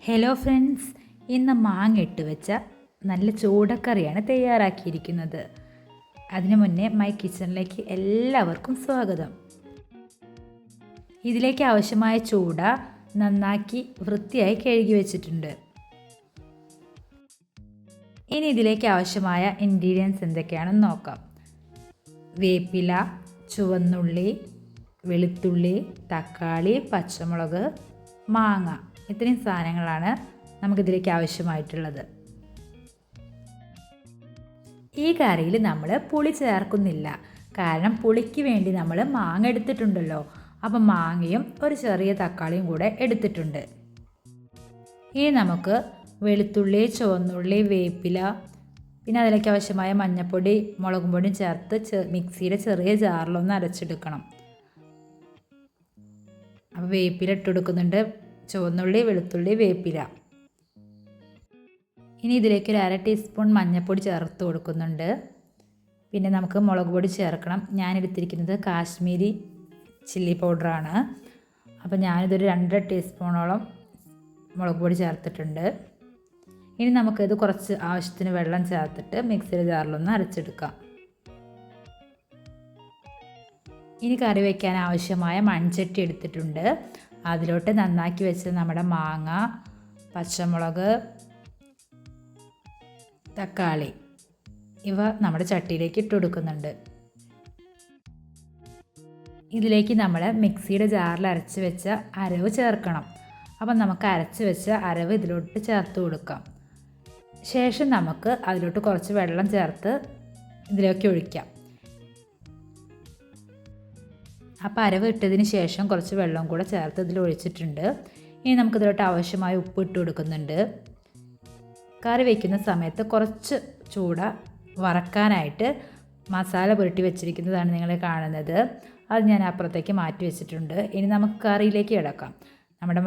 Hello friends, ഇന്ന് മാങ്ങ ഇട്ട് വെച്ച നല്ല ചൂടക്കറിയാണ് തയ്യാറാക്കിയിരിക്കുന്നത്. അതിനു മുന്നേ മൈ കിച്ചണിലേക്ക് എല്ലാവർക്കും സ്വാഗതം. ഇതിലേക്ക് ആവശ്യമായ ചൂട നന്നാക്കി വൃത്തിയായി കഴുകി വെച്ചിട്ടുണ്ട്. ഇനി ഇതിലേക്ക് ആവശ്യമായ ഇൻഗ്രീഡിയൻസ് എന്തൊക്കെയാണെന്ന് നോക്കാം. വേപ്പില, ചുവന്നുള്ളി, വെളുത്തുള്ളി, തക്കാളി, പച്ചമുളക്, മാങ്ങ, ഇത്രയും സാധനങ്ങളാണ് നമുക്കിതിലേക്ക് ആവശ്യമായിട്ടുള്ളത്. ഈ കറിയിൽ നമ്മൾ പുളി ചേർക്കുന്നില്ല, കാരണം പുളിക്ക് വേണ്ടി നമ്മൾ മാങ്ങ എടുത്തിട്ടുണ്ടല്ലോ. അപ്പം മാങ്ങയും ഒരു ചെറിയ തക്കാളിയും കൂടെ എടുത്തിട്ടുണ്ട്. ഇനി നമുക്ക് വെളുത്തുള്ളി, ചുവന്നുള്ളി, വേപ്പില, പിന്നെ അതിലേക്ക് ആവശ്യമായ മഞ്ഞൾപ്പൊടി, മുളകും പൊടിയും ചേർത്ത് മിക്സിയുടെ ചെറിയ ജാറിലൊന്ന് അരച്ചെടുക്കണം. അപ്പോൾ വേപ്പില ഇട്ടെടുക്കുന്നുണ്ട്, ചുവന്നുള്ളി, വെളുത്തുള്ളി, വേപ്പില. ഇനി ഇതിലേക്ക് ഒരു 1/2 ടീസ്പൂൺ മഞ്ഞൾപ്പൊടി ചേർത്ത് കൊടുക്കുന്നുണ്ട്. പിന്നെ നമുക്ക് മുളക് പൊടി ചേർക്കണം. ഞാനെടുത്തിരിക്കുന്നത് കാശ്മീരി ചില്ലി പൗഡറാണ്. അപ്പോൾ ഞാനിതൊരു 2 ടീസ്പൂണോളം മുളക് പൊടി ചേർത്തിട്ടുണ്ട്. ഇനി നമുക്കിത് കുറച്ച് ആവശ്യത്തിന് വെള്ളം ചേർത്തിട്ട് മിക്സിയുടെ ജാറിലൊന്ന് അരച്ചെടുക്കാം. ഇനി കറി വയ്ക്കാൻ ആവശ്യമായ മൺചട്ടി എടുത്തിട്ടുണ്ട്. അതിലോട്ട് നന്നാക്കി വെച്ച് നമ്മുടെ മാങ്ങ, പച്ചമുളക്, തക്കാളി ഇവ നമ്മുടെ ചട്ടിയിലേക്ക് ഇട്ട് കൊടുക്കുന്നുണ്ട്. ഇതിലേക്ക് നമ്മൾ മിക്സിയുടെ ജാറിൽ അരച്ച് വെച്ച അരവ് ചേർക്കണം. അപ്പം നമുക്ക് അരച്ച് വെച്ച അരവ് ഇതിലോട്ട് ചേർത്ത് കൊടുക്കാം. ശേഷം നമുക്ക് അതിലോട്ട് കുറച്ച് വെള്ളം ചേർത്ത് ഇതിലേക്ക് ഒഴിക്കാം. അപ്പോൾ അരവ് ഇട്ടതിന് ശേഷം കുറച്ച് വെള്ളം കൂടെ ചേർത്ത് ഇതിൽ ഒഴിച്ചിട്ടുണ്ട്. ഇനി നമുക്കിതിലോട്ട് ആവശ്യമായ ഉപ്പ് ഇട്ട് കൊടുക്കുന്നുണ്ട്. കറി വയ്ക്കുന്ന സമയത്ത് കുറച്ച് ചൂട വറക്കാനായിട്ട് മസാല പുരട്ടി വെച്ചിരിക്കുന്നതാണ് നിങ്ങൾ കാണുന്നത്. അത് ഞാൻ അപ്പുറത്തേക്ക് മാറ്റി വെച്ചിട്ടുണ്ട്. ഇനി നമുക്ക് കറിയിലേക്ക് കിടക്കാം. നമ്മുടെ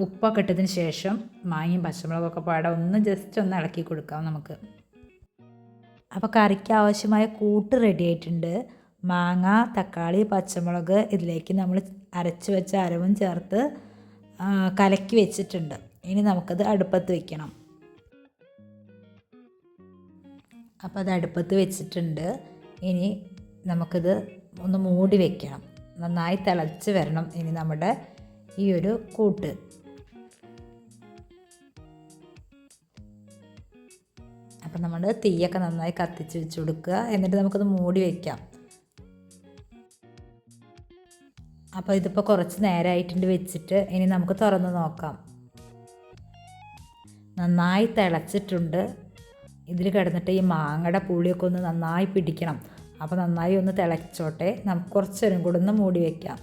ഉപ്പൊക്കെ ഇട്ടതിന് ശേഷം മാങ്ങയും പച്ചമുളകൊക്കെ പാടെ ജസ്റ്റ് ഒന്ന് ഇളക്കി കൊടുക്കാം നമുക്ക്. അപ്പോൾ കറിക്ക് ആവശ്യമായ കൂട്ട് റെഡി ആയിട്ടുണ്ട്. മാങ്ങ, തക്കാളി, പച്ചമുളക് ഇതിലേക്ക് നമ്മൾ അരച്ച് വെച്ച അരവും ചേർത്ത് കലക്കി വെച്ചിട്ടുണ്ട്. ഇനി നമുക്കത് അടുപ്പത്ത് വെക്കണം. അപ്പോൾ അത് അടുപ്പത്ത് വെച്ചിട്ടുണ്ട്. ഇനി നമുക്കിത് ഒന്ന് മൂടി വെക്കണം. നന്നായി തിളച്ച് വരണം ഇനി നമ്മുടെ ഈ ഒരു കൂട്ട്. അപ്പം നമ്മൾ തീയൊക്കെ നന്നായി കത്തിച്ച് വെച്ച് കൊടുക്കുക. എന്നിട്ട് നമുക്കത് മൂടി വയ്ക്കാം. അപ്പോൾ ഇതിപ്പോൾ കുറച്ച് നേരമായിട്ടുണ്ട് വെച്ചിട്ട്. ഇനി നമുക്ക് തുറന്ന് നോക്കാം. നന്നായി തിളച്ചിട്ടുണ്ട്. ഇതിൽ കിടന്നിട്ട് ഈ മാങ്ങയുടെ പുളിയൊക്കെ ഒന്ന് നന്നായി പിടിക്കണം. അപ്പോൾ നന്നായി ഒന്ന് തിളച്ചോട്ടെ. നമുക്ക് കുറച്ച് നേരം കൂടെ ഒന്ന് മൂടി വയ്ക്കാം.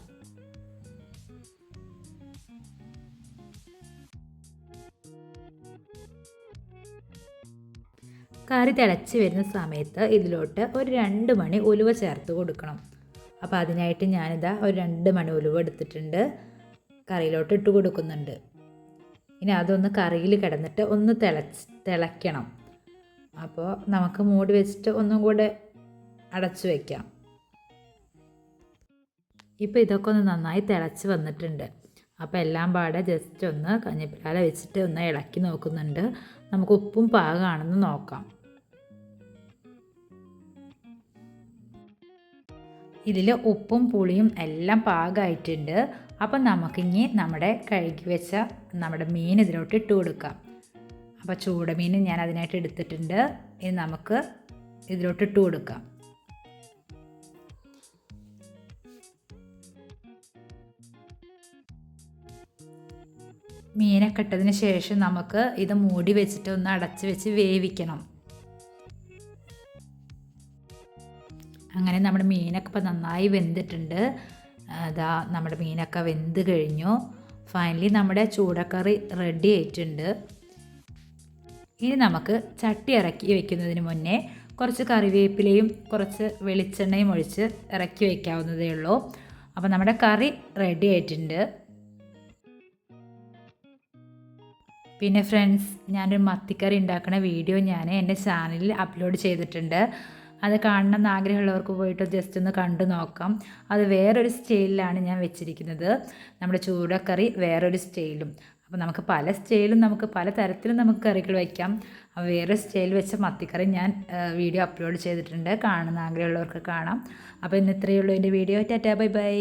കറി തിളച്ച് വരുന്ന സമയത്ത് ഇതിലോട്ട് ഒരു 2 മണി ഉലുവ ചേർത്ത് കൊടുക്കണം. അപ്പോൾ അതിനായിട്ട് ഞാനിതാ ഒരു 2 മണി ഉലുവ എടുത്തിട്ടുണ്ട്, കറിയിലോട്ട് ഇട്ട് കൊടുക്കുന്നുണ്ട്. ഇനി അതൊന്ന് കറിയിൽ കിടന്നിട്ട് ഒന്ന് തിളയ്ക്കണം. അപ്പോൾ നമുക്ക് മൂടി വെച്ചിട്ട് ഒന്നും കൂടെ അടച്ചു വയ്ക്കാം. ഇപ്പോൾ ഇതൊക്കെ ഒന്ന് നന്നായി തിളച്ച് വന്നിട്ടുണ്ട്. അപ്പോൾ എല്ലാം പാടെ ജസ്റ്റ് ഒന്ന് കഞ്ഞിപ്പിലാല വെച്ചിട്ട് ഒന്ന് ഇളക്കി നോക്കുന്നുണ്ട്. നമുക്ക് ഉപ്പും പാകമാണെന്ന് നോക്കാം. ഇതിൽ ഉപ്പും പുളിയും എല്ലാം പാകമായിട്ടുണ്ട്. അപ്പം നമുക്കിനി നമ്മുടെ കഴുകി വെച്ച നമ്മുടെ മീൻ ഇതിലോട്ട് ഇട്ട് കൊടുക്കാം. അപ്പോൾ ചൂടമീൻ ഞാൻ അതിനായിട്ട് എടുത്തിട്ടുണ്ട്. ഇനി നമുക്ക് ഇതിലോട്ട് ഇട്ട് കൊടുക്കാം. മീനൊക്കെ ഇട്ടതിന് ശേഷം നമുക്ക് ഇത് മൂടി വെച്ചിട്ട് ഒന്ന് അടച്ച് വെച്ച് വേവിക്കണം. അങ്ങനെ നമ്മുടെ മീനൊക്കെ ഇപ്പോൾ നന്നായി വെന്തിട്ടുണ്ട്. അതാ നമ്മുടെ മീനൊക്കെ വെന്ത് കഴിഞ്ഞു. ഫൈനലി നമ്മുടെ ചൂടക്കറി റെഡി ആയിട്ടുണ്ട്. ഇനി നമുക്ക് ചട്ടി ഇറക്കി വയ്ക്കുന്നതിന് മുന്നേ കുറച്ച് കറിവേപ്പിലയും കുറച്ച് വെളിച്ചെണ്ണയും ഒഴിച്ച് ഇറക്കി വയ്ക്കാവുന്നതേ ഉള്ളൂ. അപ്പോൾ നമ്മുടെ കറി റെഡി ആയിട്ടുണ്ട്. പിന്നെ ഫ്രണ്ട്സ്, ഞാനൊരു മത്തിക്കറി ഉണ്ടാക്കുന്ന വീഡിയോ ഞാൻ എൻ്റെ ചാനലിൽ അപ്ലോഡ് ചെയ്തിട്ടുണ്ട്. അത് കാണണമെന്ന് ആഗ്രഹമുള്ളവർക്ക് പോയിട്ട് ജസ്റ്റ് ഒന്ന് കണ്ടു നോക്കാം. അത് വേറൊരു സ്റ്റൈലിലാണ് ഞാൻ വെച്ചിരിക്കുന്നത്. നമ്മുടെ ചൂടക്കറി വേറൊരു സ്റ്റൈലും. അപ്പോൾ നമുക്ക് പല സ്റ്റൈലും നമുക്ക് പല തരത്തിലും നമുക്ക് കറികൾ വയ്ക്കാം. വേറെ സ്റ്റൈൽ വെച്ച മത്തിക്കറി ഞാൻ വീഡിയോ അപ്ലോഡ് ചെയ്തിട്ടുണ്ട്. കാണുന്ന ആഗ്രഹമുള്ളവർക്ക് കാണാം. അപ്പോൾ ഇന്ന് ഇത്രയേ ഉള്ളൂ എൻ്റെ വീഡിയോ. Tata bye bye.